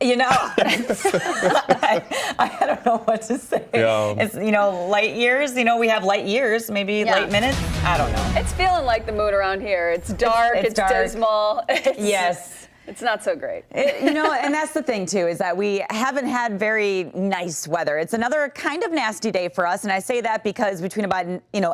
You know, I don't know what to say. Yeah. It's, light years. We have light years, maybe light minutes. I don't know. It's feeling like the mood around here. It's dark, it's dark. dismal. Yes. It's not so great. And that's the thing, too, is that we haven't had very nice weather. It's another kind of nasty day for us. And I say that because between about,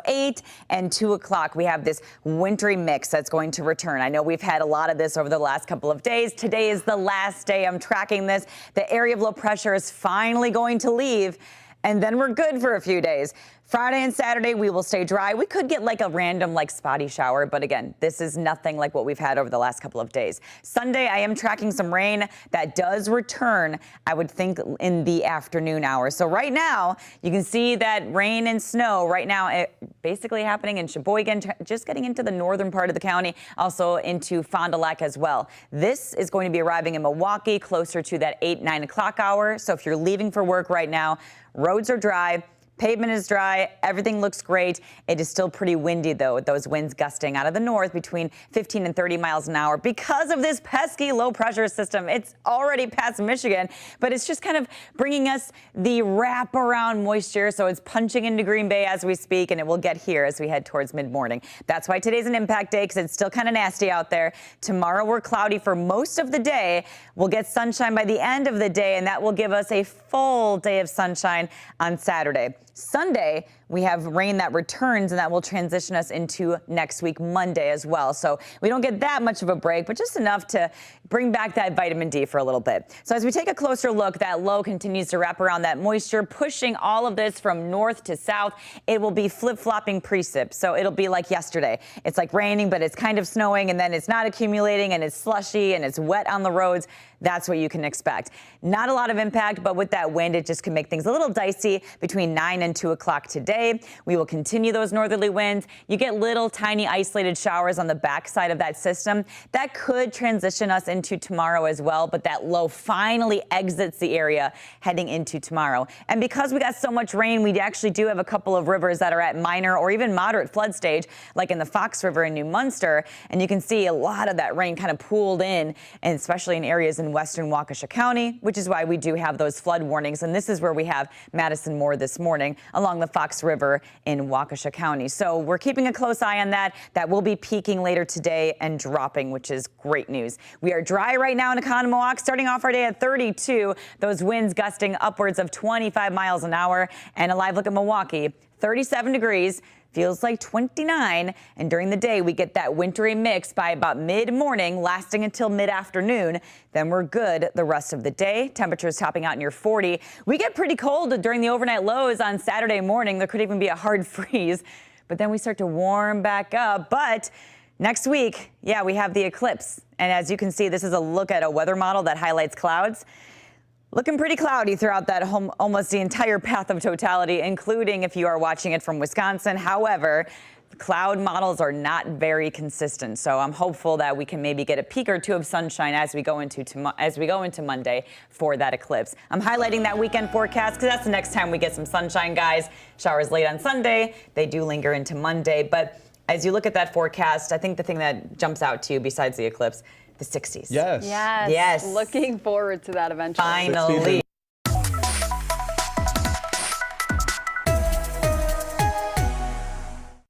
8 and 2 o'clock, we have this wintry mix that's going to return. I know we've had a lot of this over the last couple of days. Today is the last day I'm tracking this. The area of low pressure is finally going to leave. And then we're good for a few days. Friday and Saturday, we will stay dry. We could get like a random spotty shower, but again, this is nothing like what we've had over the last couple of days. Sunday, I am tracking some rain that does return, I would think, in the afternoon hours. So right now, you can see that rain and snow right now basically happening in Sheboygan, just getting into the northern part of the county, also into Fond du Lac as well. This is going to be arriving in Milwaukee closer to that 8, 9 o'clock hour. So if you're leaving for work right now, roads are dry. Pavement is dry. Everything looks great. It is still pretty windy, though, with those winds gusting out of the north between 15 and 30 miles an hour because of this pesky low pressure system. It's already past Michigan, but it's just kind of bringing us the wraparound moisture. So it's punching into Green Bay as we speak, and it will get here as we head towards mid-morning. That's why today's an impact day, because it's still kind of nasty out there. Tomorrow we're cloudy for most of the day. We'll get sunshine by the end of the day, and that will give us a full day of sunshine on Saturday. Sunday, we have rain that returns, and that will transition us into next week, Monday as well. So we don't get that much of a break, but just enough to bring back that vitamin D for a little bit. So as we take a closer look, that low continues to wrap around that moisture, pushing all of this from north to south. It will be flip-flopping precip. So it'll be like yesterday. It's like raining, but it's kind of snowing, and then it's not accumulating, and it's slushy, and it's wet on the roads. That's what you can expect. Not a lot of impact, but with that wind, it just can make things a little dicey between 9 and 2 o'clock today. We will continue those northerly winds. You get little tiny isolated showers on the backside of that system. That could transition us into tomorrow as well, but that low finally exits the area heading into tomorrow. And because we got so much rain, we actually do have a couple of rivers that are at minor or even moderate flood stage, like in the Fox River in New Munster. And you can see a lot of that rain kind of pooled in, and especially in areas in western Waukesha County, which is why we do have those flood warnings. And this is where we have Madison Moore this morning along the Fox River in Waukesha County. So we're keeping a close eye on that. That will be peaking later today and dropping, which is great news. We are dry right now in Oconomowoc, starting off our day at 32. Those winds gusting upwards of 25 miles an hour. And a live look at Milwaukee, 37 degrees. Feels like 29, and during the day we get that wintry mix by about mid-morning, lasting until mid-afternoon. Then we're good the rest of the day. Temperatures topping out near 40. We get pretty cold during the overnight lows on Saturday morning. There could even be a hard freeze, but then we start to warm back up. But next week, yeah, we have the eclipse, and as you can see, this is a look at a weather model that highlights clouds. Looking pretty cloudy throughout that almost the entire path of totality, including if you are watching it from Wisconsin. However, cloud models are not very consistent, so I'm hopeful that we can maybe get a peak or two of sunshine as we go into Monday for that eclipse. I'm highlighting that weekend forecast because that's the next time we get some sunshine, guys. Showers late on Sunday. They do linger into Monday, but as you look at that forecast, I think the thing that jumps out to you besides the eclipse, the 60s. Yes. Yes. Yes. Looking forward to that eventually. Finally.